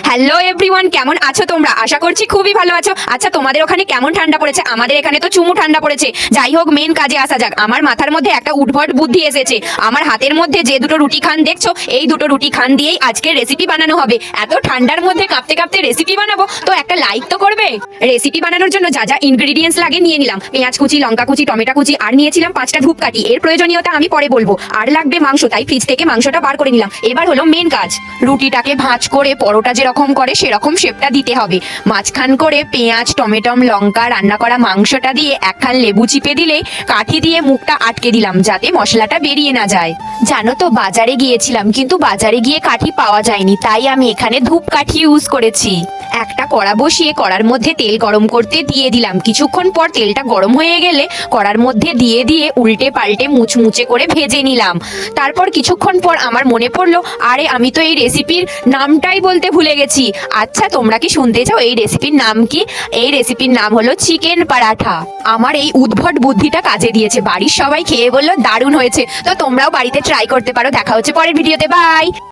Hello everyone, কেমন আছো তোমরা? আশা করছি খুবই ভালো আছো। আচ্ছা, তোমাদের ওখানে কেমন ঠান্ডা পড়েছে? আমাদের এখানে তো চুমু ঠান্ডা পড়েছে। যাই হোক, মেন কাজে আসা যাক। আমার মাথার মধ্যে একটা উদ্ভট বুদ্ধি এসেছে। আমার হাতের মধ্যে যে দুটো রুটি খান দেখছো, এই দুটো রুটি খান দিয়েই আজকে রেসিপি বানানো হবে। এত ঠান্ডার মধ্যে কাঁপতে কাঁপতে রেসিপি বানাবো, তো একটা লাইক তো করবে। রেসিপি বানানোর জন্য যা যা ইনগ্রেডিয়েন্টস লাগে নিয়ে নিলাম। পেঁয়াজ কুচি, লঙ্কা কুচি, টমেটো কুচি, আর নিয়েছিলাম 5টা ধূপকাঠি। এর প্রয়োজনীয়তা আমি পরে বলবো। আর লাগবে মাংস, তাই ফ্রিজ থেকে মাংসটা বার করে নিলাম। এবার হলো মেন কাজ। রুটিটাকে ভাঁজ করে পরোটা যেরকম করে সেরকম শেপটা দিতে হবে। মাঝখান করে পেঁয়াজ, টমেটো, লঙ্কা, রান্না করা মাংসটা দিয়ে একখান লেবু চিপে দিলে কাঠি দিয়ে মুখটা আটকে দিলাম, যাতে মশলাটা বেরিয়ে না যায়। জানো তো, বাজারে গিয়েছিলাম, কিন্তু বাজারে গিয়ে কাঠি পাওয়া যায়নি, তাই আমি এখানে ধূপকাঠি ইউজ করেছি। একটা কড়া বসিয়ে কড়ার মধ্যে তেল গরম করতে দিয়ে দিলাম। কিছুক্ষণ পর তেলটা গরম হয়ে গেলে কড়ার মধ্যে দিয়ে উল্টে পাল্টে মুচমুচে করে ভেজে নিলাম। তারপর কিছুক্ষণ পর আমার মনে পড়লো, আরে আমি তো এই রেসিপির নামটাই বলতে ভুলে গেছি। আচ্ছা, তোমরা কি শুনতে চাও এই রেসিপির নাম কি? এই রেসিপির নাম হলো চিকেন পরাঠা। আমার এই উদ্ভট বুদ্ধিটা কাজে দিয়েছে। বাড়ির সবাই খেয়ে বললো দারুণ হয়েছে। তো তোমরাও বাড়িতে ট্রাই করতে পারো। দেখা হচ্ছে পরের ভিডিওতে। বাই।